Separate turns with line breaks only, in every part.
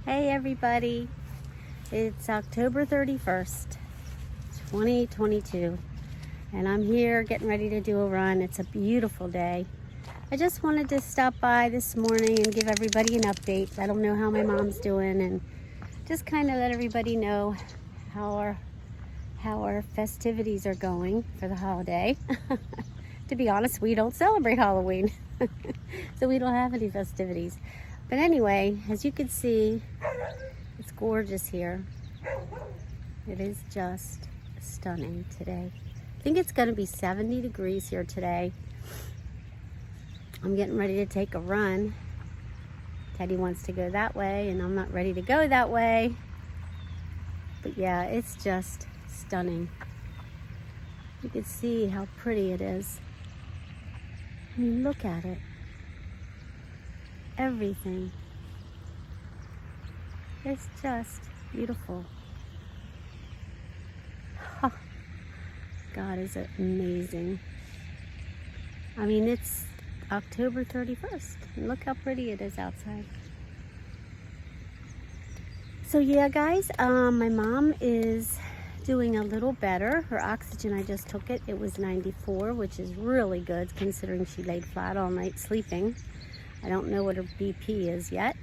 Hey everybody, it's October 31st, 2022, and I'm here getting ready to do a run. It's a beautiful day. I just wanted to stop by this morning and give everybody an update. Let them know how my mom's doing and just kind of let everybody know how our festivities are going for the holiday. To be honest, we don't celebrate Halloween, so we don't have any festivities. But anyway, as you can see, it's gorgeous here. It is just stunning today. I think it's going to be 70 degrees here today. I'm getting ready to take a run. Teddy wants to go that way, and I'm not ready to go that way. But yeah, it's just stunning. You can see how pretty it is. I mean, look at it. Everything. It's just beautiful. Oh, God is amazing. I mean, it's October 31st. And look how pretty it is outside. So yeah, guys, my mom is doing a little better. Her oxygen, I just took it. It was 94, which is really good considering she laid flat all night sleeping. I don't know what her BP is yet.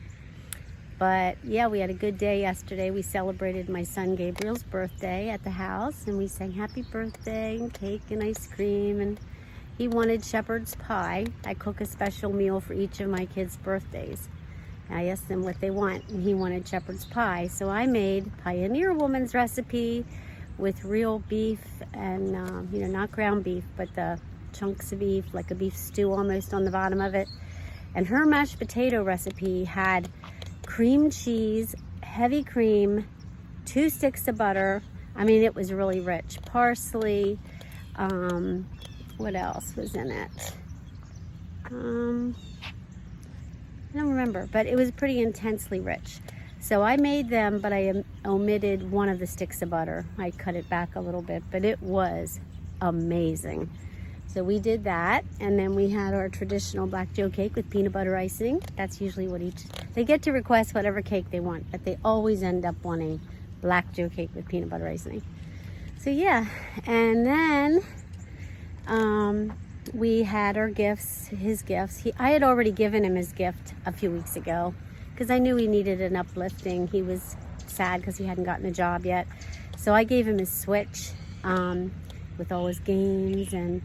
But yeah, we had a good day yesterday. We celebrated my son Gabriel's birthday at the house, and we sang happy birthday and cake and ice cream, and he wanted shepherd's pie. I cook a special meal for each of my kids' birthdays. I asked them what they want, and he wanted shepherd's pie. So I made Pioneer Woman's recipe with real beef and, not ground beef, but the chunks of beef, like a beef stew almost on the bottom of it. And her mashed potato recipe had cream cheese, heavy cream, 2 sticks of butter. I mean, it was really rich. Parsley, what else was in it? I don't remember, but it was pretty intensely rich. So I made them, but I omitted one of the sticks of butter. I cut it back a little bit, but it was amazing. So we did that, and then we had our traditional Black Joe cake with peanut butter icing. That's usually what they get to request whatever cake they want, but they always end up wanting Black Joe cake with peanut butter icing. So yeah, and then we had our gifts, his gifts. I had already given him his gift a few weeks ago because I knew he needed an uplifting. He was sad because he hadn't gotten a job yet. So I gave him his Switch with all his games and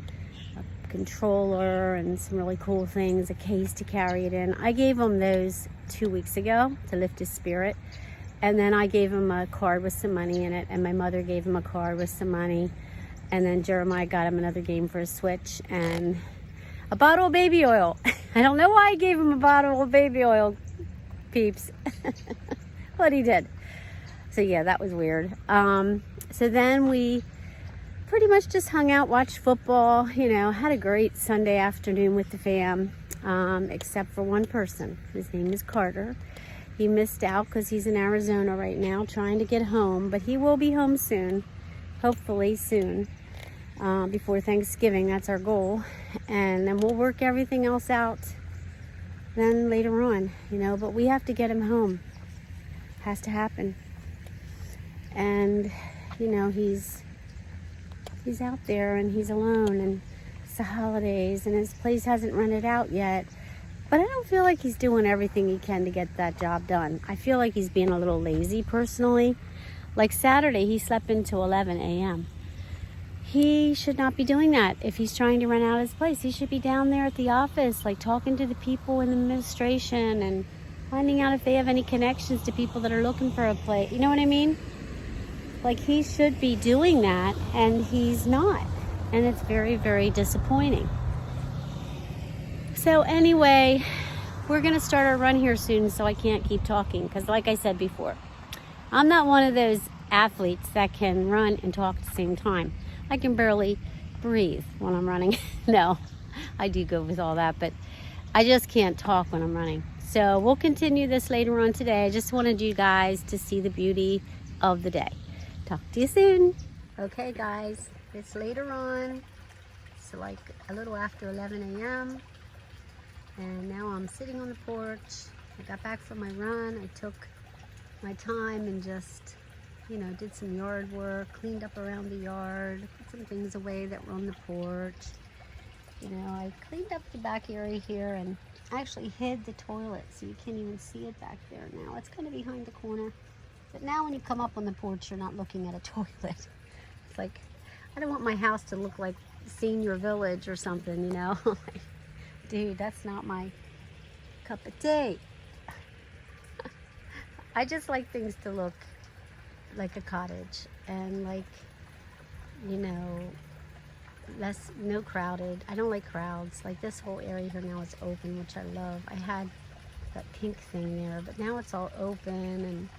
controller and some really cool things, a case to carry it in. I gave him those 2 weeks ago to lift his spirit, and then I gave him a card with some money in it, and my mother gave him a card with some money, and then Jeremiah got him another game for his Switch and a bottle of baby oil. I don't know why I gave him a bottle of baby oil, peeps, but he did. So yeah, that was weird. So then we pretty much just hung out, watched football, had a great Sunday afternoon with the fam, except for one person. His name is Carter. He missed out because he's in Arizona right now trying to get home, but he will be home soon, hopefully soon, before Thanksgiving. That's our goal. And then we'll work everything else out then later on, but we have to get him home. Has to happen. And, he's out there and he's alone, and it's the holidays and his place hasn't rented out yet. But I don't feel like he's doing everything he can to get that job done. I feel like he's being a little lazy personally. Like Saturday, he slept until 11 a.m. He should not be doing that. If he's trying to rent out his place, he should be down there at the office, like talking to the people in the administration and finding out if they have any connections to people that are looking for a place. You know what I mean? Like, he should be doing that, and he's not. And it's very, very disappointing. So anyway, we're going to start our run here soon, so I can't keep talking. Because like I said before, I'm not one of those athletes that can run and talk at the same time. I can barely breathe when I'm running. No, I do go with all that, but I just can't talk when I'm running. So we'll continue this later on today. I just wanted you guys to see the beauty of the day. Talk to you soon. Okay guys, it's later on. It's like a little after 11 a.m. And now I'm sitting on the porch. I got back from my run. I took my time and just, you know, did some yard work, cleaned up around the yard, put some things away that were on the porch. You know, I cleaned up the back area here and actually hid the toilet so you can't even see it back there now. It's kind of behind the corner. But now when you come up on the porch, you're not looking at a toilet. It's like, I don't want my house to look like Senior Village or something, you know? Dude, that's not my cup of tea. I just like things to look like a cottage and like, you know, no crowded. I don't like crowds. Like this whole area here now is open, which I love. I had that pink thing there, but now it's all open and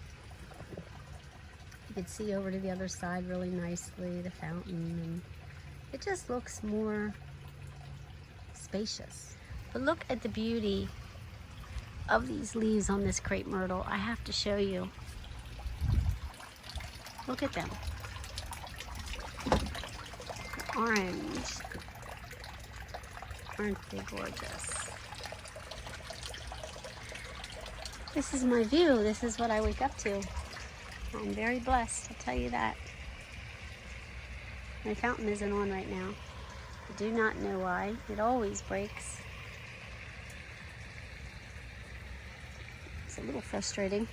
you can see over to the other side really nicely, the fountain, and it just looks more spacious. But look at the beauty of these leaves on this crepe myrtle. I have to show you. Look at them. Orange. Aren't they gorgeous? This is my view. This is what I wake up to. I'm very blessed, I'll tell you that. My fountain isn't on right now. I do not know why. It always breaks. It's a little frustrating,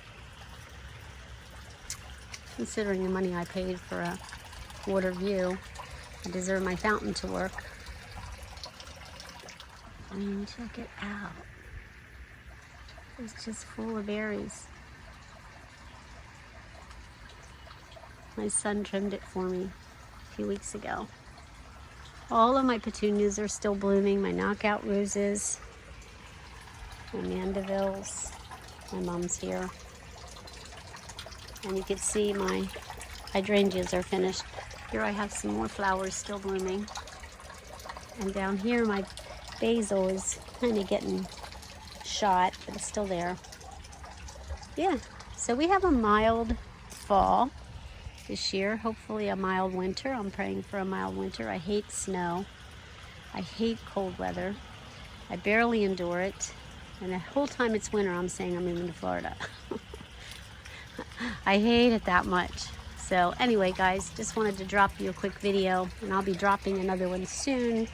considering the money I paid for a water view. I deserve my fountain to work. I mean, check it out. It's just full of berries. My son trimmed it for me a few weeks ago. All of my petunias are still blooming. My knockout roses, my mandevilles. My mom's here. And you can see my hydrangeas are finished. Here I have some more flowers still blooming. And down here my basil is kind of getting shot, but it's still there. Yeah, so we have a mild fall this year. Hopefully a mild winter. I'm praying for a mild winter. I hate snow. I hate cold weather. I barely endure it. And the whole time it's winter, I'm saying I'm moving to Florida. I hate it that much. So anyway, guys, just wanted to drop you a quick video, and I'll be dropping another one soon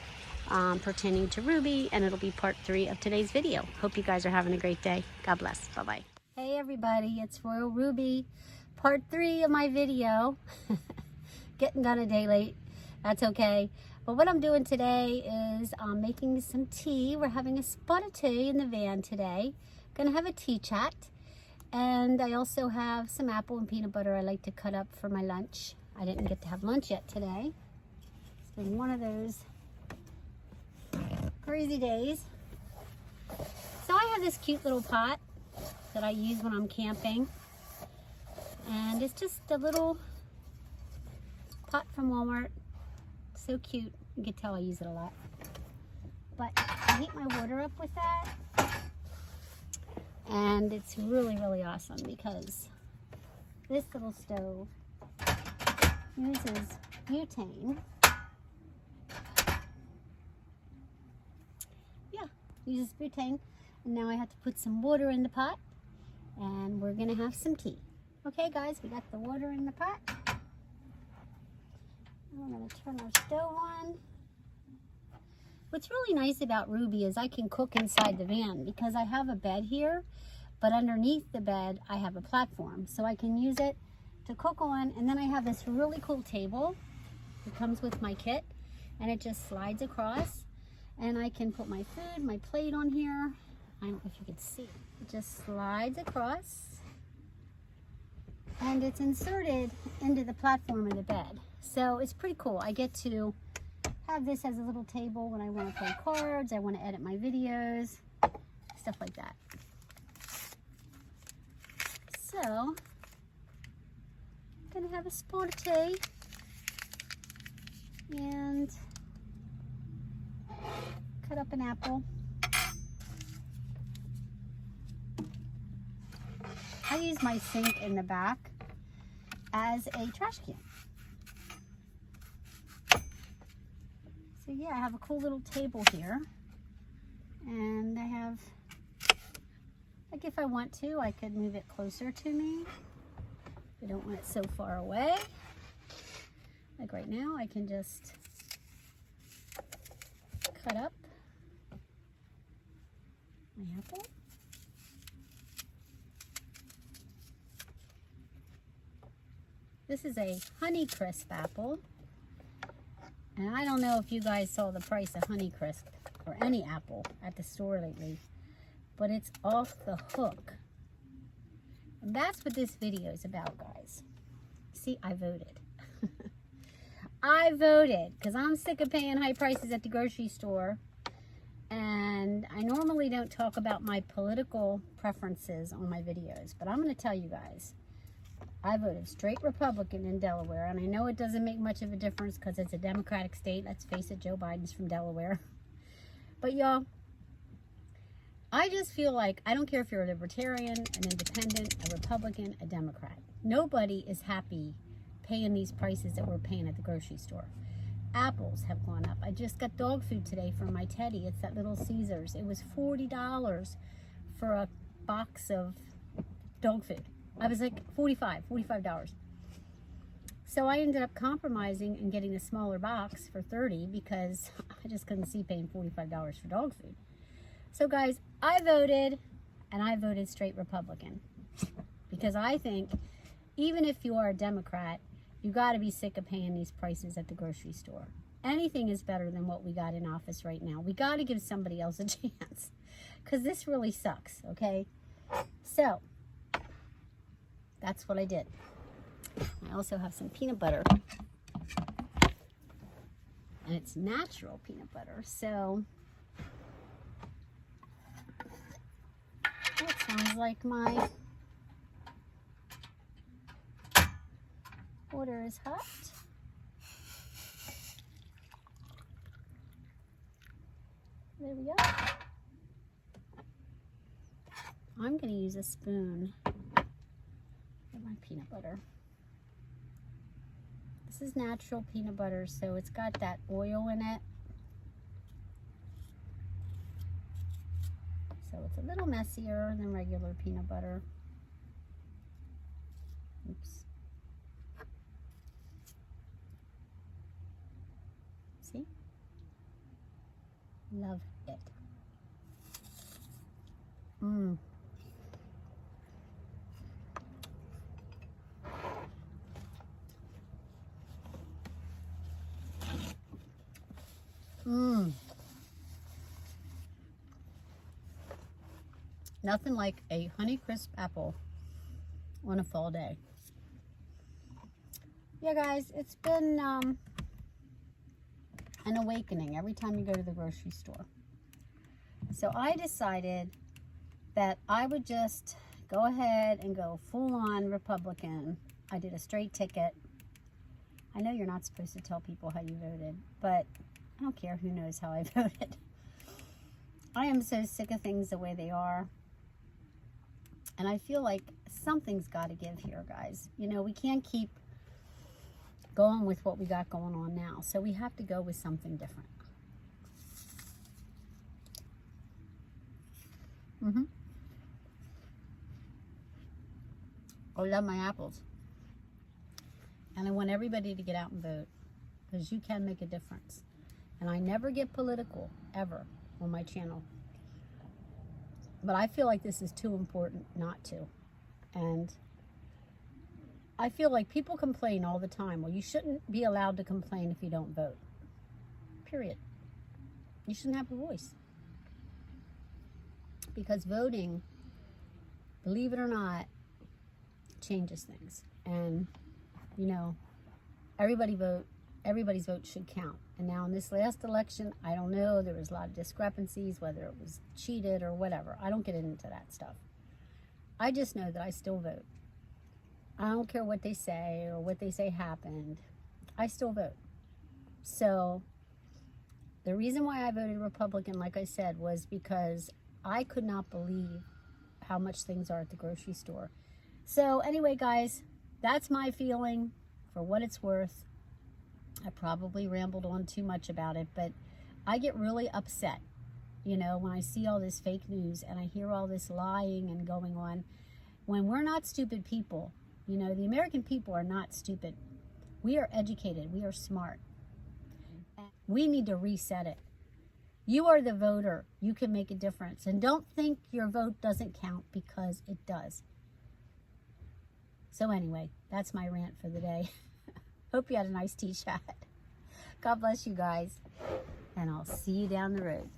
pertaining to Ruby, and it'll be part 3 of today's video. Hope you guys are having a great day. God bless. Bye-bye. Hey, everybody. It's Royal Ruby, part 3 of my video. Getting done a day late. That's okay. But what I'm doing today is making some tea. We're having a spot of tea in the van today. Gonna have a tea chat. And I also have some apple and peanut butter I like to cut up for my lunch. I didn't get to have lunch yet today. It's been one of those crazy days. So I have this cute little pot that I use when I'm camping. And it's just a little pot from Walmart. So cute. You can tell I use it a lot. But I heat my water up with that. And it's really, really awesome because this little stove uses butane. Yeah, uses butane. And now I have to put some water in the pot. And we're going to have some tea. Okay, guys, we got the water in the pot. I'm going to turn our stove on. What's really nice about Ruby is I can cook inside the van because I have a bed here, but underneath the bed I have a platform. So I can use it to cook on, and then I have this really cool table. It comes with my kit, and it just slides across, and I can put my food, my plate on here. I don't know if you can see it. It just slides across, and it's inserted into the platform of the bed. So it's pretty cool. I get to have this as a little table when I want to play cards, I want to edit my videos, stuff like that. So, I'm going to have a spot of tea and cut up an apple. I use my sink in the back as a trash can. So yeah, I have a cool little table here, and I have Like if I want to, I could move it closer to me. I don't want it so far away. Like right now, I can just cut up my apple. This is a Honeycrisp apple. And I don't know if you guys saw the price of Honeycrisp or any apple at the store lately, but it's off the hook. And that's what this video is about, guys. See, I voted. I voted because I'm sick of paying high prices at the grocery store. And I normally don't talk about my political preferences on my videos, but I'm going to tell you guys. I voted straight Republican in Delaware, and I know it doesn't make much of a difference because it's a Democratic state. Let's face it, Joe Biden's from Delaware. But y'all, I just feel like I don't care if you're a Libertarian, an Independent, a Republican, a Democrat. Nobody is happy paying these prices that we're paying at the grocery store. Apples have gone up. I just got dog food today from my Teddy. It's that Little Caesars. It was $40 for a box of dog food. I was like $45. So I ended up compromising and getting a smaller box for $30 because I just couldn't see paying $45 for dog food. So guys, I voted, and I voted straight Republican because I think even if you are a Democrat, you got to be sick of paying these prices at the grocery store. Anything is better than what we got in office right now. We got to give somebody else a chance because this really sucks, okay? So that's what I did. I also have some peanut butter. And it's natural peanut butter. So that sounds like my water is hot. There we go. I'm going to use a spoon for my peanut butter. This is natural peanut butter, so it's got that oil in it. So it's a little messier than regular peanut butter. Oops. See? Love it. Mmm. Mmm. Nothing like a Honeycrisp apple on a fall day. Yeah, guys, it's been an awakening every time you go to the grocery store. So I decided that I would just go ahead and go full-on Republican. I did a straight ticket. I know you're not supposed to tell people how you voted, but I don't care who knows how I voted. I am so sick of things the way they are. And I feel like something's got to give here, guys. You know, we can't keep going with what we got going on now. So we have to go with something different. I love my apples. And I want everybody to get out and vote because you can make a difference. And I never get political, ever, on my channel. But I feel like this is too important not to. And I feel like people complain all the time. Well, you shouldn't be allowed to complain if you don't vote. Period. You shouldn't have a voice. Because voting, believe it or not, changes things. And, you know, everybody's vote should count. And now in this last election, I don't know, there was a lot of discrepancies, whether it was cheated or whatever. I don't get into that stuff. I just know that I still vote. I don't care what they say or what they say happened. I still vote. So the reason why I voted Republican, like I said, was because I could not believe how much things are at the grocery store. So anyway, guys, that's my feeling for what it's worth. I probably rambled on too much about it, but I get really upset you know, when I see all this fake news and I hear all this lying and going on, when we're not stupid people, you know, the American people are not stupid. We are educated. We are smart. We need to reset it. You are the voter. You can make a difference. And don't think your vote doesn't count, because it does. So anyway, that's my rant for the day. Hope you had a nice tea chat. God bless you guys. And I'll see you down the road.